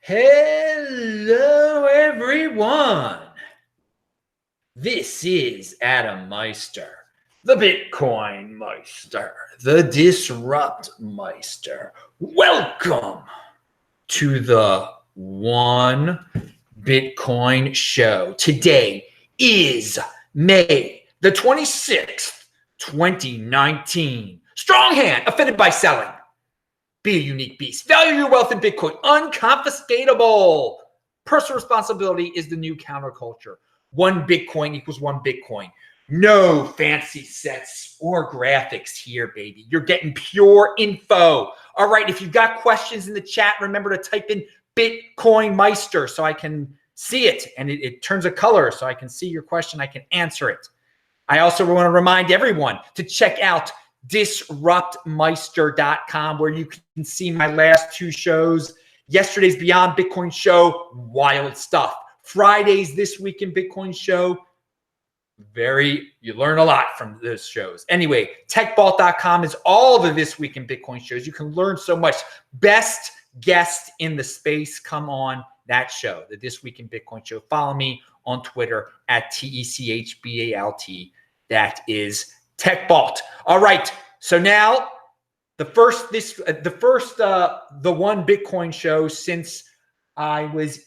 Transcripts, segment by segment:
Hello, everyone. This is Adam Meister, the Bitcoin Meister, the Disrupt Meister. Welcome to the One Bitcoin Show. Today is May the 26th, 2019. Strong hand, offended by selling. Be a unique beast. Value your wealth in Bitcoin. Unconfiscatable. Personal responsibility is the new counterculture. One Bitcoin equals one Bitcoin. No fancy sets or graphics here, baby. You're getting pure info. All right, if you've got questions in the chat, remember to type in Bitcoin Meister so I can see it. And it turns a color so I can see your question. I can answer it. I also want to remind everyone to check out disruptmeister.com, where you can see my last two shows. Yesterday's Beyond Bitcoin show, wild stuff. Friday's This Week in Bitcoin show, you learn a lot from those shows. Anyway, techvault.com is all the This Week in Bitcoin shows. You can learn so much. Best guest in the space, come on that show, the This Week in Bitcoin show. Follow me on Twitter at TECHBALT. That is TechVault. All right. So now the One Bitcoin show since I was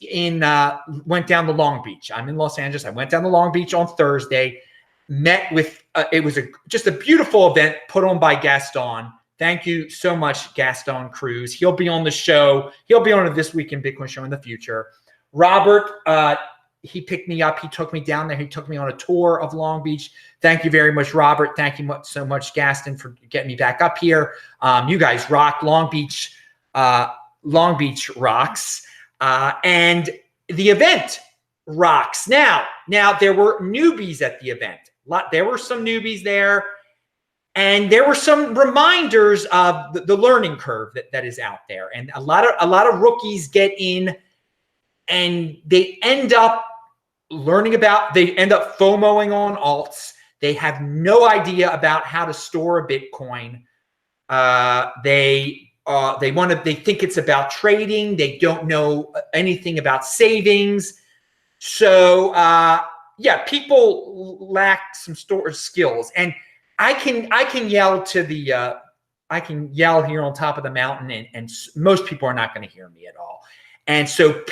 went down to Long Beach. I'm in Los Angeles. I went down to Long Beach on Thursday, met with, it was just a beautiful event put on by Gaston. Thank you so much, Gaston Cruz. He'll be on the show. He'll be on a This Week in Bitcoin show in the future. Robert, he picked me up. He took me down there. He took me on a tour of Long Beach. Thank you very much, Robert. Thank you so much, Gaston, for getting me back up here. You guys rock. Long Beach rocks. And the event rocks. Now there were newbies at the event. There were some newbies there. And there were some reminders of the learning curve that is out there. And a lot of rookies get in and they end up FOMOing on alts. They have no idea about how to store a Bitcoin. They think it's about trading. They don't know anything about savings. So people lack some storage skills. And I can yell here on top of the mountain, and most people are not going to hear me at all. And so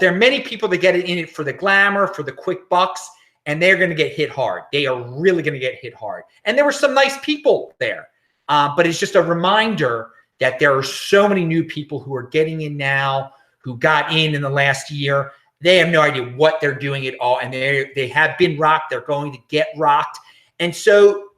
there are many people that get in it for the glamour, for the quick bucks, and they're going to get hit hard. They are really going to get hit hard. And there were some nice people there. But it's just a reminder that there are so many new people who are getting in now, who got in the last year. They have no idea what they're doing at all. And they have been rocked. They're going to get rocked. And so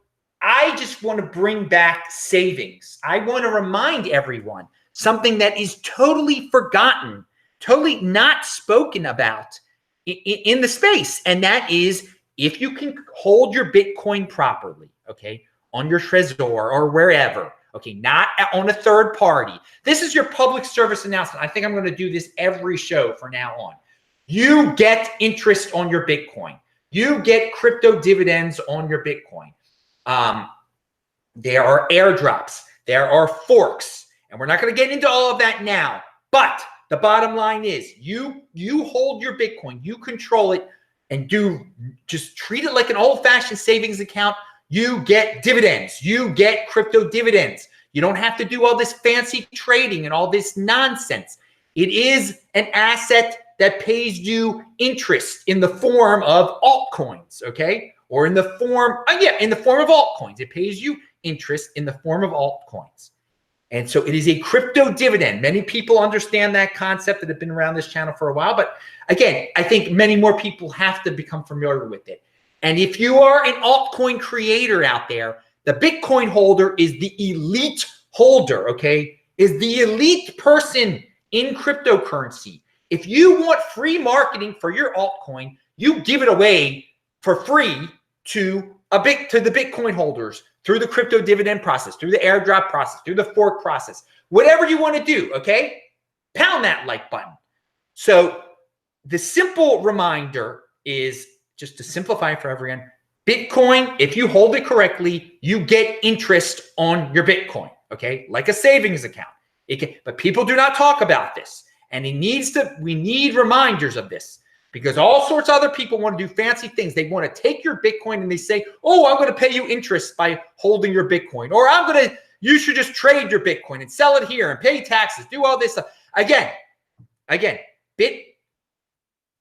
I just want to bring back savings. I want to remind everyone something that is totally forgotten, totally not spoken about in the space. And that is, if you can hold your Bitcoin properly, okay, on your Trezor or wherever, okay, not on a third party. This is your public service announcement. I think I'm going to do this every show from now on. You get interest on your Bitcoin. You get crypto dividends on your Bitcoin. There are airdrops. There are forks. And we're not going to get into all of that now. But the bottom line is you hold your Bitcoin. You control it and just treat it like an old-fashioned savings account. You get dividends. You get crypto dividends. You don't have to do all this fancy trading and all this nonsense. It is an asset that pays you interest in the form of altcoins, okay? Or in the form of altcoins. It pays you interest in the form of altcoins. And so it is a crypto dividend. Many people understand that concept that have been around this channel for a while. But again, I think many more people have to become familiar with it. And if you are an altcoin creator out there, the Bitcoin holder is the elite holder, okay? Is the elite person in cryptocurrency. If you want free marketing for your altcoin, you give it away for free to the Bitcoin holders through the crypto dividend process, through the airdrop process, through the fork process, whatever you want to do, okay? Pound that like button. So the simple reminder is, just to simplify for everyone, Bitcoin, if you hold it correctly, you get interest on your Bitcoin, okay? Like a savings account. But people do not talk about this. And we need reminders of this, because all sorts of other people want to do fancy things. They want to take your Bitcoin and they say, oh, I'm going to pay you interest by holding your Bitcoin. Or you should just trade your Bitcoin and sell it here and pay taxes, do all this stuff. Again,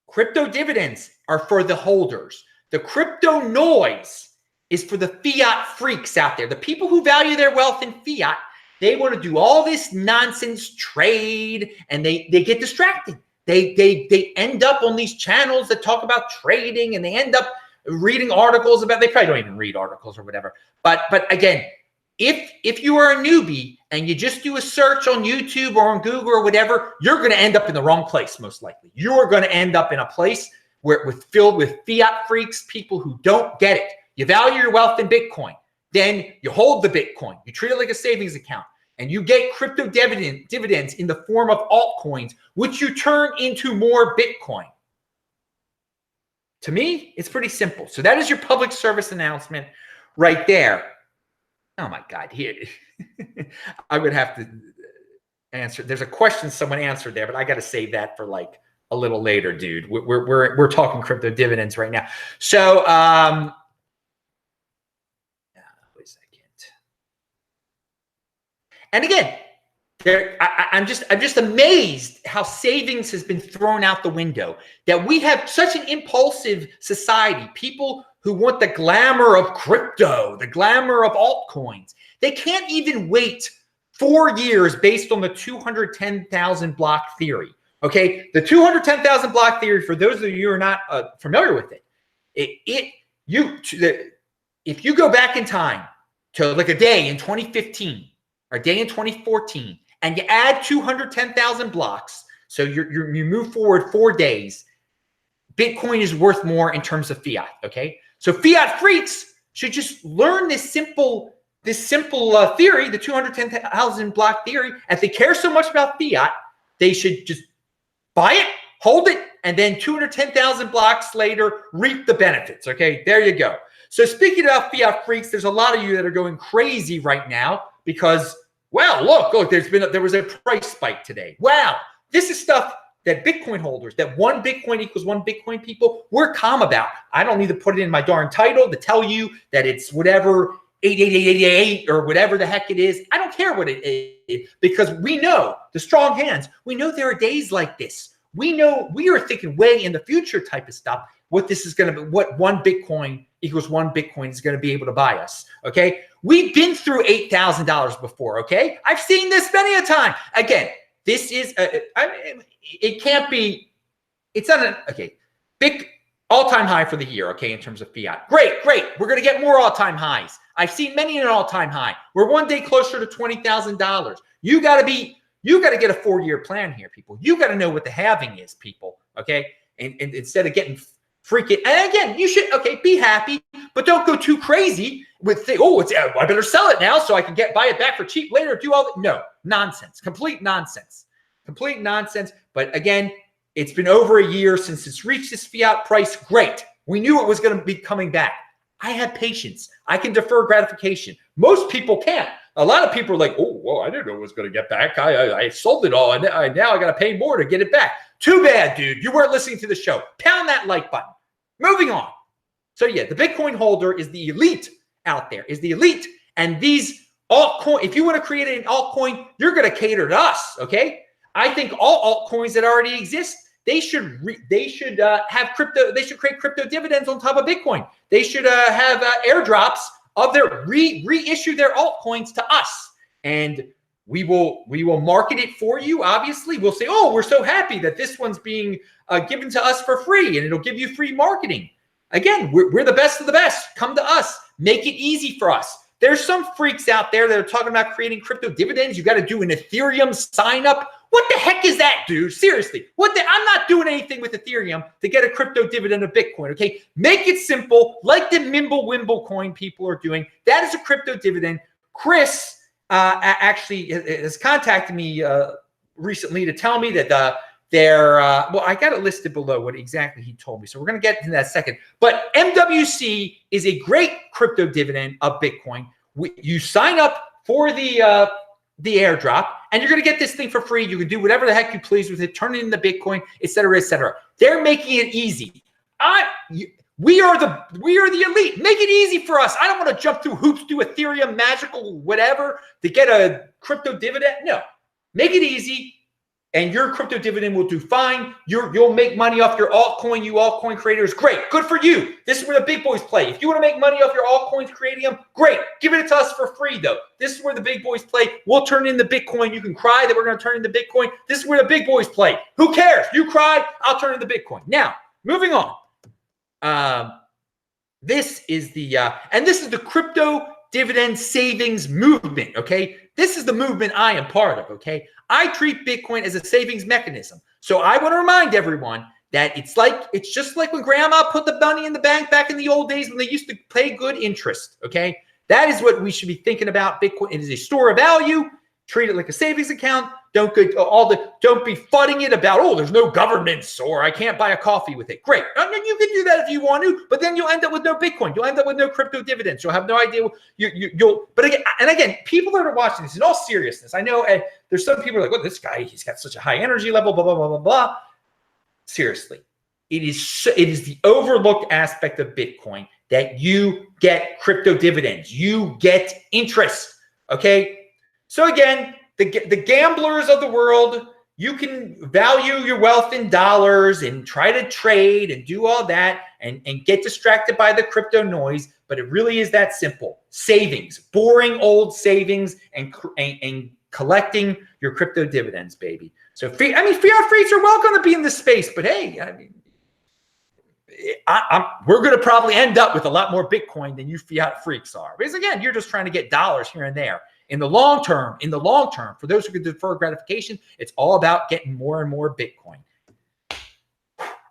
crypto dividends are for the holders. The crypto noise is for the fiat freaks out there. The people who value their wealth in fiat, they want to do all this nonsense trade, and they get distracted. They end up on these channels that talk about trading, and they end up reading articles about, they probably don't even read articles or whatever. But again, if you are a newbie and you just do a search on YouTube or on Google or whatever, you're going to end up in the wrong place, most likely. You are going to end up in a place filled with fiat freaks, people who don't get it. You value your wealth in Bitcoin. Then you hold the Bitcoin. You treat it like a savings account. And you get crypto dividends in the form of altcoins, which you turn into more Bitcoin. To me, it's pretty simple. So that is your public service announcement right there. Oh my God, here. I would have to answer. There's a question someone answered there, but I got to save that for like a little later, dude. We're talking crypto dividends right now. So wait a second. And again, I'm just amazed how savings has been thrown out the window. That we have such an impulsive society. People who want the glamour of crypto, the glamour of altcoins. They can't even wait 4 years based on the 210,000 block theory. Okay, the 210,000 block theory, for those of you who are not familiar with it, if you go back in time to like a day in 2015 or a day in 2014, and you add 210,000 blocks, so you move forward 4 days, Bitcoin is worth more in terms of fiat. Okay, so fiat freaks should just learn this simple theory, the 210,000 block theory. And if they care so much about fiat, they should just buy it, hold it, and then 210,000 blocks later, reap the benefits. Okay, there you go. So speaking about fiat freaks, there's a lot of you that are going crazy right now because, well, look, there was a price spike today. Wow, this is stuff that Bitcoin holders, that 1 Bitcoin equals 1 Bitcoin people, we're calm about. I don't need to put it in my darn title to tell you that it's whatever 88888 or whatever the heck it is. I don't care what it is, because we know, the strong hands, we know there are days like this. We know we are thinking way in the future type of stuff, what this is going to be, what 1 Bitcoin equals 1 Bitcoin is going to be able to buy us. Okay. We've been through $8,000 before. Okay. I've seen this many a time. Again, this is, it can't be, it's not an, okay, big all-time high for the year, okay, in terms of fiat. Great. We're going to get more all-time highs. I've seen many an all-time high. We're one day closer to $20,000. You got to get a 4-year plan here, people. You got to know what the halving is, people, okay? And instead of getting freaking, and again, you should, okay, be happy, but don't go too crazy with, I better sell it now so I can buy it back for cheap later, do all that. No, nonsense, complete nonsense. But again, it's been over a year since it's reached this fiat price. Great. We knew it was going to be coming back. I have patience. I can defer gratification. Most people can't. A lot of people are like, oh, well, I didn't know it was going to get back. I sold it all, and now I got to pay more to get it back. Too bad, dude. You weren't listening to the show. Pound that like button. Moving on. So yeah, the Bitcoin holder is the elite out there, is the elite. And these altcoin, if you want to create an altcoin, you're going to cater to us, okay? I think all altcoins that already exist, they should have crypto. They should create crypto dividends on top of Bitcoin. They should have airdrops of their reissue their altcoins to us, and we will market it for you. Obviously, we'll say, oh, we're so happy that this one's being given to us for free, and it'll give you free marketing. Again, we're the best of the best. Come to us. Make it easy for us. There's some freaks out there that are talking about creating crypto dividends. You got to do an Ethereum sign up. What the heck is that, dude? Seriously, I'm not doing anything with Ethereum to get a crypto dividend of Bitcoin, okay? Make it simple, like the Mimble coin people are doing. That is a crypto dividend. Chris actually has contacted me recently to tell me that well, I got it listed below what exactly he told me. So we're going to get into that second. But MWC is a great crypto dividend of Bitcoin. You sign up for the the airdrop, and you're going to get this thing for free. You can do whatever the heck you please with it, turn it into Bitcoin, et cetera, et cetera. They're making it easy. We are the elite. Make it easy for us. I don't want to jump through hoops, do Ethereum, magical, whatever to get a crypto dividend. No, make it easy, and your crypto dividend will do fine. You'll make money off your altcoin. You altcoin creators, great, good for you. This is where the big boys play. If you want to make money off your altcoins, creating them, great. Give it to us for free, though. This is where the big boys play. We'll turn into Bitcoin. You can cry that we're going to turn into Bitcoin. This is where the big boys play. Who cares? You cry, I'll turn into Bitcoin. Now, moving on. This is the crypto dividend savings movement. Okay, this is the movement I am part of. Okay, I treat Bitcoin as a savings mechanism. So I want to remind everyone that it's just like when grandma put the money in the bank back in the old days when they used to pay good interest. Okay, that is what we should be thinking about. Bitcoin, it is a store of value. Treat it like a savings account. Don't be fudding it about, oh, there's no governance or I can't buy a coffee with it. Great. I mean, you can do that if you want to, but then you'll end up with no Bitcoin. You'll end up with no crypto dividends. You'll have no idea. But again, people that are watching this in all seriousness, I know there's some people like, oh, this guy, he's got such a high energy level, blah, blah, blah, blah, blah. Seriously, it is the overlooked aspect of Bitcoin that you get crypto dividends. You get interest. Okay. So again, the gamblers of the world, you can value your wealth in dollars and try to trade and do all that and get distracted by the crypto noise, but it really is that simple. Savings, boring old savings and collecting your crypto dividends, baby. So fiat freaks are welcome to be in this space, but hey, I mean, we're going to probably end up with a lot more Bitcoin than you fiat freaks are. Because again, you're just trying to get dollars here and there. In the long term, for those who can defer gratification, it's all about getting more and more Bitcoin.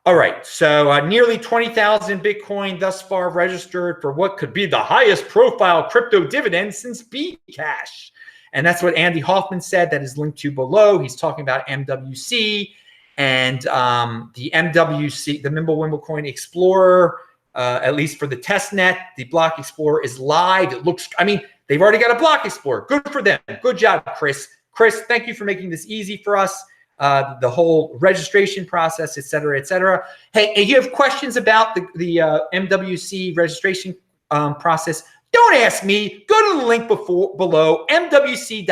All right, so nearly 20,000 Bitcoin thus far registered for what could be the highest profile crypto dividend since BCash. And that's what Andy Hoffman said. That is linked to below. He's talking about MWC and the MWC, the Mimblewimble Coin Explorer, at least for the test net. The Block Explorer is live. It looks, I mean, they've already got a Block Explorer. Good for them. Good job, Chris. Chris, thank you for making this easy for us. The whole registration process, et cetera, et cetera. Hey, if you have questions about the MWC registration process, don't ask me. Go to the link below, mwc.mw,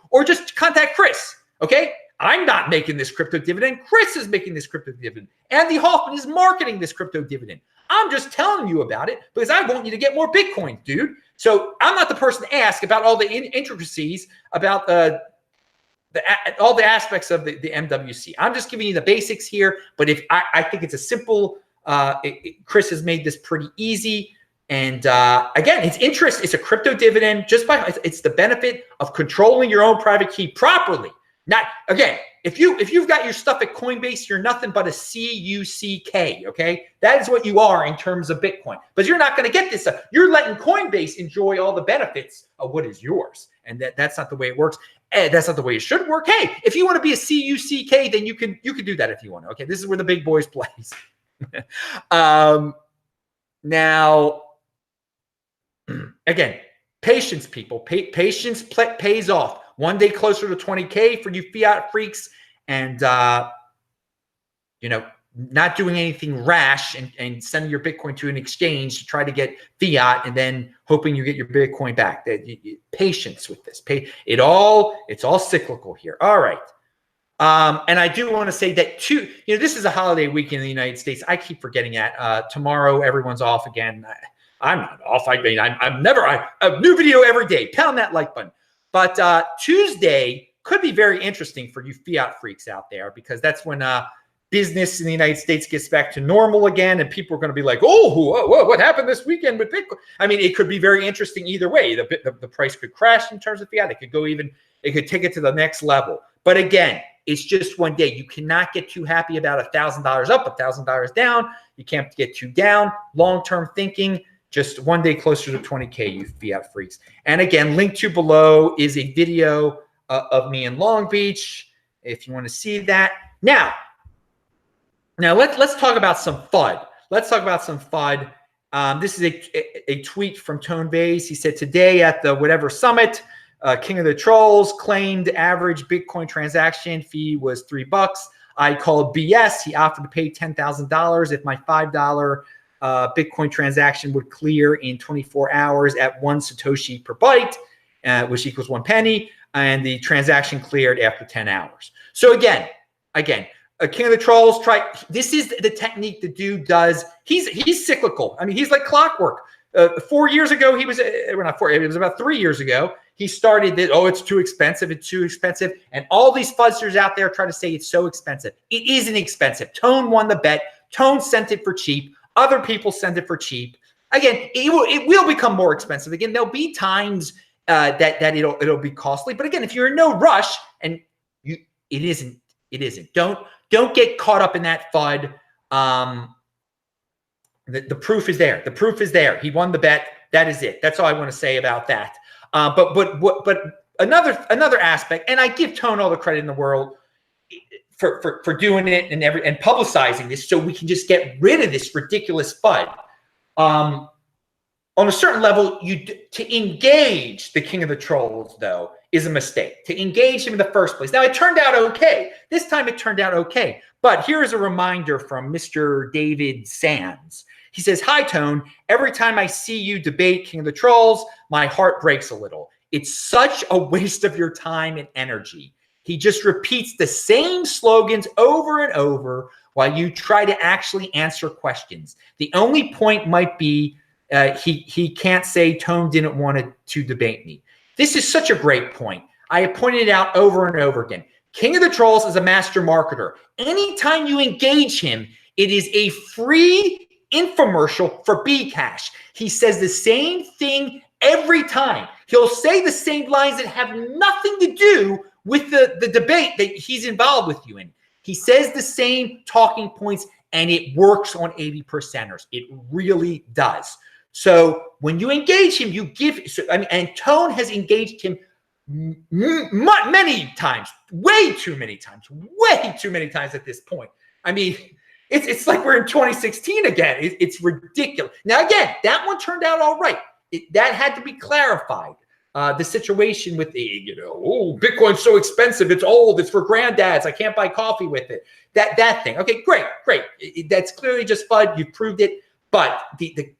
or just contact Chris, okay? I'm not making this crypto dividend. Chris is making this crypto dividend. Andy Hoffman is marketing this crypto dividend. I'm just telling you about it because I want you to get more Bitcoin, dude. So I'm not the person to ask about all the intricacies about all the aspects of the MWC. I'm just giving you the basics here. But if I think it's a simple, Chris has made this pretty easy. And again, it's interest. It's a crypto dividend. It's the benefit of controlling your own private key properly. Not again, if you've got your stuff at Coinbase, you're nothing but a CUCK, okay? That is what you are in terms of Bitcoin. But you're not going to get this stuff. You're letting Coinbase enjoy all the benefits of what is yours. And that's not the way it works. That's not the way it should work. Hey, if you want to be a CUCK, then you can do that if you want to. Okay, this is where the big boys plays. Now, again, patience, people. Patience pays off. One day closer to 20K for you fiat freaks, and not doing anything rash and sending your Bitcoin to an exchange to try to get fiat and then hoping you get your Bitcoin back. Patience with this. It's all cyclical here. All right. And I do want to say that too, this is a holiday weekend in the United States. I keep forgetting that. Tomorrow, everyone's off again. I'm not off. I mean, I'm never, a new video every day. Pound that like button. But Tuesday could be very interesting for you fiat freaks out there because that's when business in the United States gets back to normal again, and people are going to be like, "Oh, what happened this weekend with Bitcoin?" I mean, it could be very interesting either way. The price could crash in terms of fiat. It could take it to the next level. But again, it's just one day. You cannot get too happy about $1,000 up, $1,000 down. You can't get too down. Long-term thinking. Just one day closer to 20K, you fiat freaks. And again, linked to below is a video of me in Long Beach, if you want to see that. Now let's talk about some FUD. Let's talk about some FUD. This is a tweet from Vays. He said, today at the whatever summit, King of the Trolls claimed average Bitcoin transaction fee was $3. I called BS. He offered to pay $10,000 if my $5 Bitcoin transaction would clear in 24 hours at 1 Satoshi per byte, which equals 1 penny. And the transaction cleared after 10 hours. So again, King of the Trolls, this is the technique the dude does. He's cyclical. I mean, he's like clockwork. 4 years ago, he was, well, not 4, it was about 3 years ago, he started that, oh, it's too expensive, and all these fuzzers out there try to say it's so expensive. It isn't expensive. Tone won the bet. Tone sent it for cheap. Other people sent it for cheap. Again, it will become more expensive. Again, there'll be times that it'll be costly. But again, if you're in no rush, and it isn't. Don't get caught up in that FUD. The proof is there. The proof is there. He won the bet. That is it. That's all I want to say about that. But another aspect, and I give Tone all the credit in the world for doing it and publicizing this, so we can just get rid of this ridiculous FUD. On a certain level, to engage the King of the Trolls, though, is a mistake. To engage him in the first place. Now, it turned out okay. This time it turned out okay. But here is a reminder from Mr. David Sands. He says, "Hi, Tone. Every time I see you debate King of the Trolls, my heart breaks a little. It's such a waste of your time and energy. He just repeats the same slogans over and over while you try to actually answer questions. The only point might be he can't say Tone didn't want to debate me." This is such a great point. I have pointed it out over and over again. King of the Trolls is a master marketer. Anytime you engage him, it is a free infomercial for BCash. He says the same thing every time. He'll say the same lines that have nothing to do with the debate that he's involved with you in. He says the same talking points, and it works on 80%ers. It really does. So when you engage him, you give. And Tone has engaged him many times, way too many times at this point. I mean, it's like we're in 2016 again. It's ridiculous. Now, again, that one turned out all right. That had to be clarified. The situation with oh, Bitcoin's so expensive. It's old. It's for granddads. I can't buy coffee with it. That thing. Okay, great. That's clearly just FUD. You've proved it. But the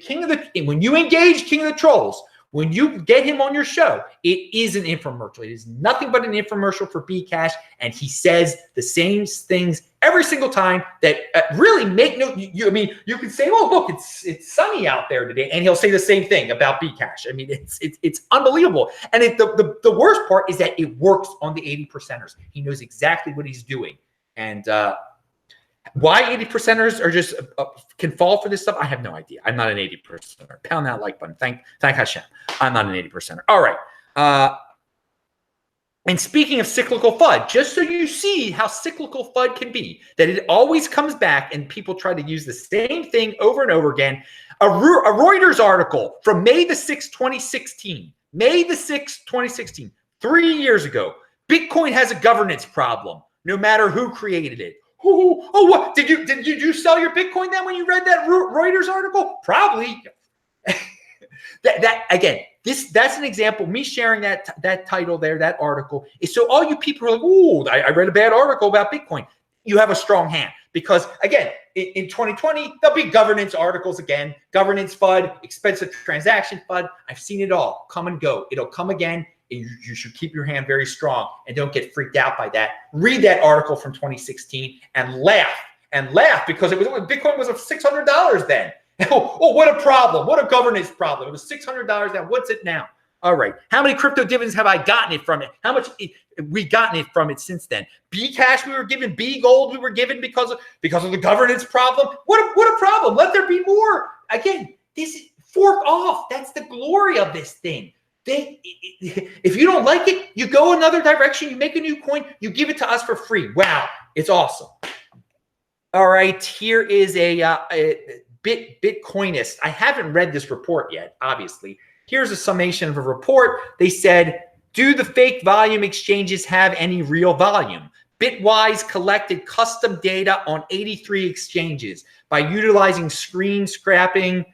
King of the, when you engage King of the Trolls, when you get him on your show, it is an infomercial. It is nothing but an infomercial for BCash, and he says the same things every single time that really make no. I mean, you can say, "Oh, look, it's sunny out there today," and he'll say the same thing about BCash. I mean, it's unbelievable. And the worst part is that it works on the 80%ers. He knows exactly what he's doing, and why 80%ers are just can fall for this stuff, I have no idea. I'm not an 80%er. Pound that like button. Thank Hashem. I'm not an 80%er. All right. And speaking of cyclical FUD, just so you see how cyclical FUD can be, that it always comes back and people try to use the same thing over and over again. A Reuters article from May the 6th, 2016. May the 6th, 2016. 3 years ago. Bitcoin has a governance problem, no matter who created it. Oh, what did you sell your Bitcoin then when you read that Reuters article? Probably. that again, that's an example. Me sharing that title there, that article is so all you people are like, "Oh, I read a bad article about Bitcoin." You have a strong hand because again, in 2020 there'll be governance articles again, governance FUD, expensive transaction FUD. I've seen it all come and go. It'll come again. You should keep your hand very strong and don't get freaked out by that. Read that article from 2016 and laugh because Bitcoin was $600 then. Oh, what a problem. What a governance problem. It was $600 now. What's it now? All right. How many crypto dividends have I gotten it from it? How much we gotten it from it since then? BCash we were given, B gold we were given because of the governance problem. What a problem. Let there be more. Again, this is fork off. That's the glory of this thing. If you don't like it, you go another direction, you make a new coin, you give it to us for free. Wow, it's awesome. All right, here is a Bitcoinist. I haven't read this report yet, obviously. Here's a summation of a report. They said, do the fake volume exchanges have any real volume? Bitwise collected custom data on 83 exchanges by utilizing screen scraping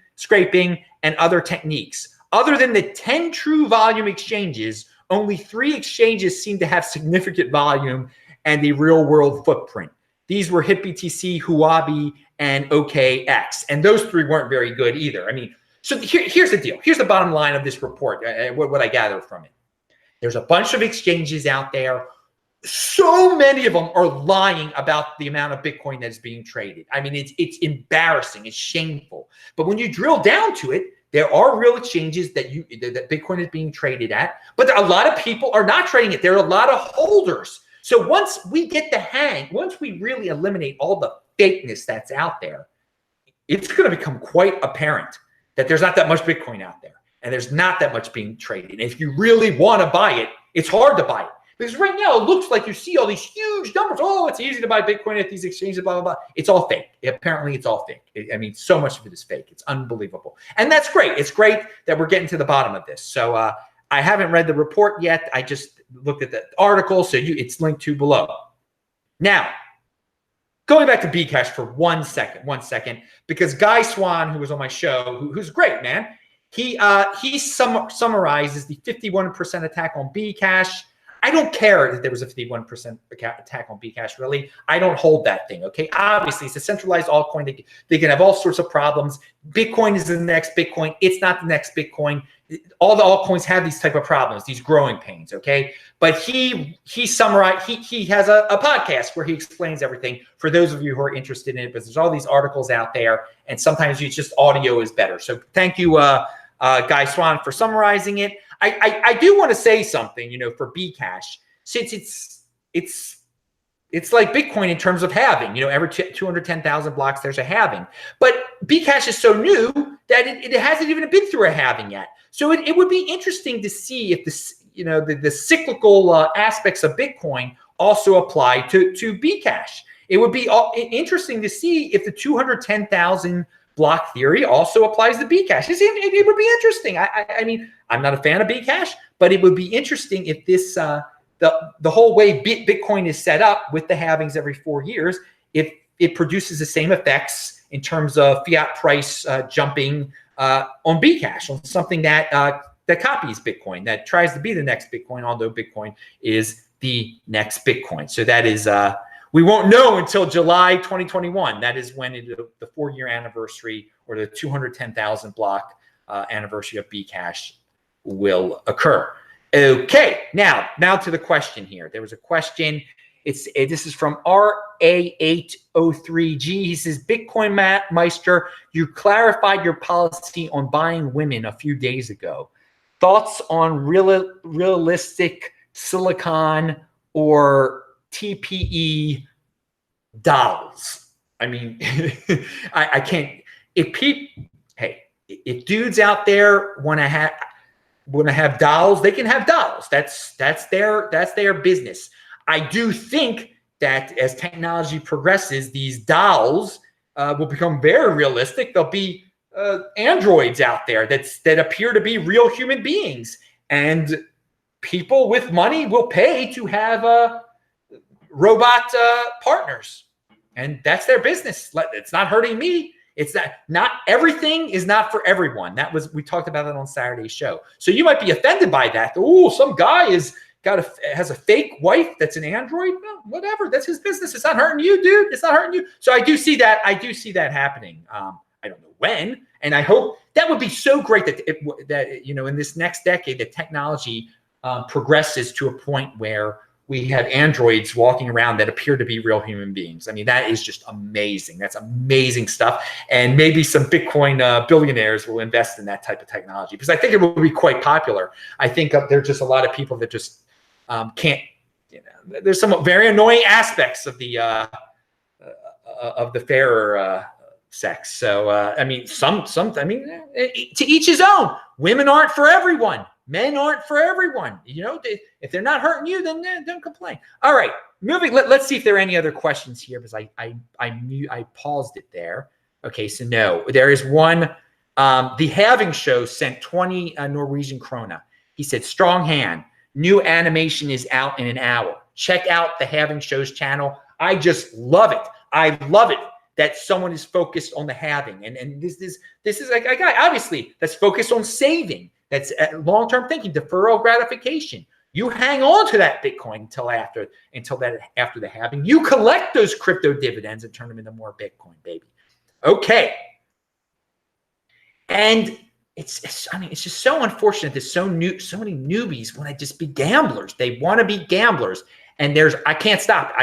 and other techniques. Other than the 10 true volume exchanges, only 3 exchanges seem to have significant volume and a real-world footprint. These were HitBTC, Huobi, and OKX. And those 3 weren't very good either. I mean, so here's the deal. Here's the bottom line of this report, what I gather from it. There's a bunch of exchanges out there. So many of them are lying about the amount of Bitcoin that is being traded. I mean, it's embarrassing. It's shameful. But when you drill down to it, there are real exchanges that Bitcoin is being traded at. But a lot of people are not trading it. There are a lot of holders. So once we get the hang, once we really eliminate all the fakeness that's out there, it's going to become quite apparent that there's not that much Bitcoin out there. And there's not that much being traded. And if you really want to buy it, it's hard to buy it. Because right now, it looks like you see all these huge numbers. Oh, it's easy to buy Bitcoin at these exchanges, blah, blah, blah. It's all fake. Apparently, it's all fake. I mean, so much of it is fake. It's unbelievable. And that's great. It's great that we're getting to the bottom of this. So I haven't read the report yet. I just looked at the article. So it's linked to below. Now, going back to BCash for 1 second, because Guy Swan, who was on my show, who's great, man, he summarizes the 51% attack on BCash. I don't care that there was a 51% attack on BCash, really. I don't hold that thing, okay? Obviously, it's a centralized altcoin. They can have all sorts of problems. Bitcoin is the next Bitcoin. It's not the next Bitcoin. All the altcoins have these type of problems, these growing pains, okay? But he summarized, he has a podcast where he explains everything for those of you who are interested in it, because there's all these articles out there, and sometimes it's just audio is better. So thank you, Guy Swan, for summarizing it. I do want to say something, for BCash, since it's like Bitcoin in terms of halving. Every 210,000 blocks, there's a halving. But BCash is so new that it hasn't even been through a halving yet. So it would be interesting to see if the cyclical aspects of Bitcoin also apply to BCash. It would be interesting to see if the 210,000 block theory also applies to BCash. It would be interesting. I mean, I'm not a fan of BCash, but it would be interesting if this the whole way Bitcoin is set up with the halvings every 4 years, if it produces the same effects in terms of fiat price jumping on BCash, on something that copies Bitcoin, that tries to be the next Bitcoin, although Bitcoin is the next Bitcoin. So that is we won't know until July 2021. That is when the 4-year anniversary or the 210,000 block anniversary of BCash will occur. Okay, now to the question here. There was a question. This is from RA803G. He says, Bitcoin Meister, you clarified your policy on buying women a few days ago. Thoughts on realistic silicon or TPE dolls? I mean, I can't. If dudes out there want to have dolls, they can have dolls. That's their business. I do think that as technology progresses, these dolls will become very realistic. There'll be androids out there that appear to be real human beings, and people with money will pay to have robot partners, and that's their business. It's not hurting me. It's not everything is not for everyone. We talked about that on Saturday's show. So you might be offended by that. Oh, some guy has a fake wife that's an android. No, whatever. That's his business. It's not hurting you, dude. It's not hurting you. So I do see that. I do see that happening. I don't know when, and I hope that would be so great that in this next decade, the technology progresses to a point where we have androids walking around that appear to be real human beings. I mean, that is just amazing. That's amazing stuff. And maybe some Bitcoin billionaires will invest in that type of technology, because I think it will be quite popular. I think there's just a lot of people that just can't. There's some very annoying aspects of the fairer sex. So I mean, to each his own. Women aren't for everyone. Men aren't for everyone. If they're not hurting you, then don't complain. All right, moving. Let's see if there are any other questions here, because I paused it there. Okay, so no, there is one. The Halving Show sent 20 Norwegian krona. He said, strong hand. New animation is out in an hour. Check out the Halving Show's channel. I just love it. I love it that someone is focused on the halving, and this is like a guy obviously that's focused on saving. That's long-term thinking, deferral gratification. You hang on to that Bitcoin until after the halving. You collect those crypto dividends and turn them into more Bitcoin, baby. Okay. And it's just so unfortunate that so many newbies want to just be gamblers. They want to be gamblers. And I can't stop.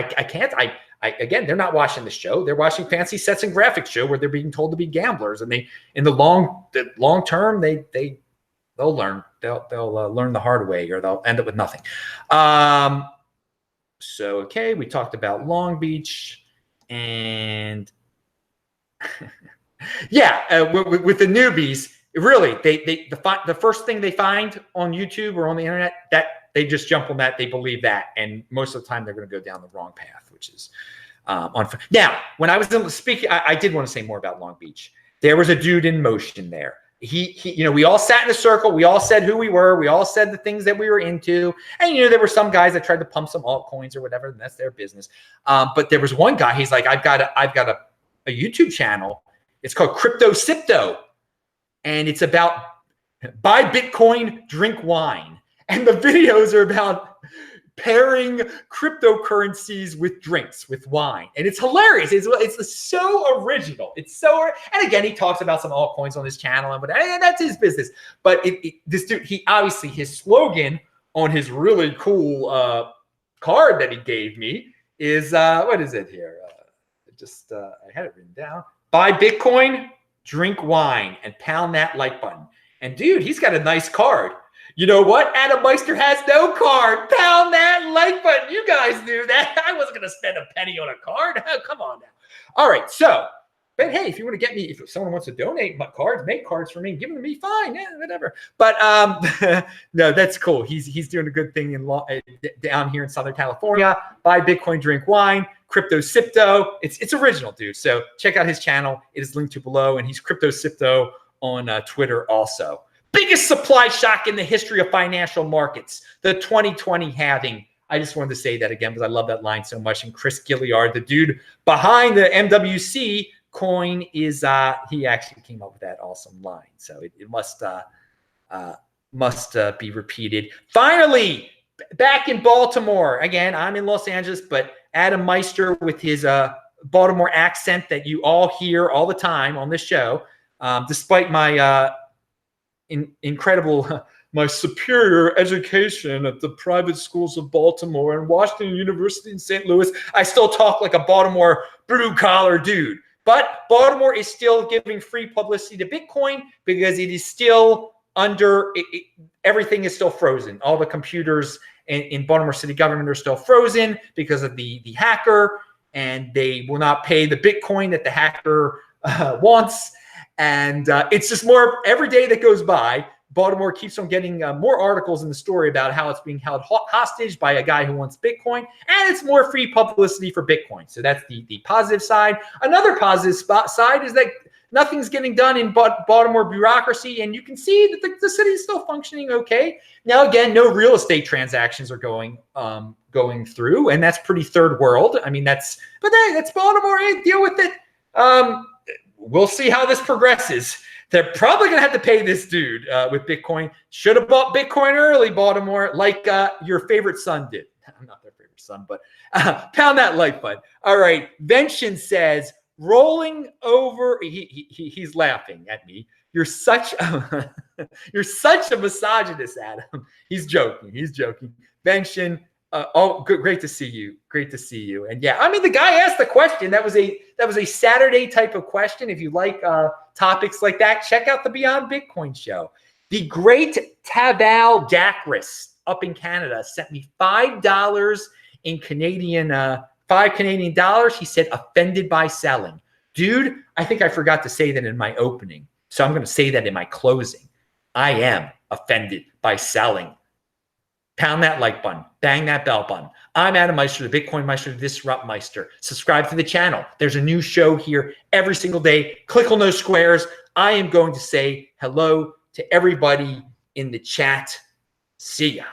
Again, they're not watching the show. They're watching Fancy Sets and Graphics show where they're being told to be gamblers. And they, in the long term, they'll learn. They'll learn the hard way, or they'll end up with nothing. So, okay, we talked about Long Beach, and yeah, with the newbies, really, the first thing they find on YouTube or on the internet, that they just jump on that. They believe that, and most of the time they're going to go down the wrong path, which is unfair. Now, when I was speaking, I did want to say more about Long Beach. There was a dude in motion there. We all sat in a circle. We all said who we were. We all said the things that we were into. And, there were some guys that tried to pump some altcoins or whatever, and that's their business. But there was one guy, he's like, I've got a YouTube channel. It's called Crypto Sipto. And it's about buy Bitcoin, drink wine. And the videos are about pairing cryptocurrencies with drinks, with wine. And it's hilarious. It's so original. And again, he talks about some altcoins on his channel, and that's his business. But this dude, his slogan on his really cool card that he gave me is, what is it here? I had it written down. Buy Bitcoin, drink wine, and pound that like button. And dude, he's got a nice card. You know what? Adam Meister has no card. Pound that like button. You guys knew that. I wasn't going to spend a penny on a card. Oh, come on now. All right. So, but hey, if you want to get me, if someone wants to donate my cards, make cards for me, give them to me, fine. Yeah, whatever. But no, that's cool. He's doing a good thing down here in Southern California. Buy Bitcoin, drink wine. Crypto Sipto. It's original, dude. So check out his channel. It is linked to below, and he's Crypto Sipto on Twitter also. Biggest supply shock in the history of financial markets, the 2020 halving. I just wanted to say that again because I love that line so much. And Chris Gilliard, the dude behind the MWC coin, is he actually came up with that awesome line. So it must be repeated. Finally, back in Baltimore. Again, I'm in Los Angeles, but Adam Meister with his Baltimore accent that you all hear all the time on this show, despite my incredible, my superior education at the private schools of Baltimore and Washington University in St. Louis, I still talk like a Baltimore blue-collar dude. But Baltimore is still giving free publicity to Bitcoin because it is still everything is still frozen. All the computers in Baltimore city government are still frozen because of the hacker, and they will not pay the Bitcoin that the hacker wants. And it's just more every day that goes by, Baltimore keeps on getting more articles in the story about how it's being held hostage by a guy who wants Bitcoin, and it's more free publicity for Bitcoin. So that's the positive side. Another positive side is that nothing's getting done in Baltimore bureaucracy, and you can see that the city is still functioning okay. Now, again, no real estate transactions are going through, and that's pretty third world. I mean, but hey, that's Baltimore. Hey, deal with it. We'll see how this progresses. They're probably going to have to pay this dude with Bitcoin. Should have bought Bitcoin early, Baltimore, like your favorite son did. I'm not their favorite son, but pound that like button. All right. Vention says, rolling over. He's laughing at me. You're such a misogynist, Adam. He's joking. Vention. Good, great to see you. And yeah, I mean, the guy asked the question. That was a Saturday type of question. If you like topics like that, check out the Beyond Bitcoin show. The great Taval Dacris up in Canada sent me $5 in Canadian, $5 Canadian dollars. He said, offended by selling. Dude, I think I forgot to say that in my opening. So I'm going to say that in my closing. I am offended by selling. Pound that like button. Bang that bell button. I'm Adam Meister, the Bitcoin Meister, the Disrupt Meister. Subscribe to the channel. There's a new show here every single day. Click on those squares. I am going to say hello to everybody in the chat. See ya.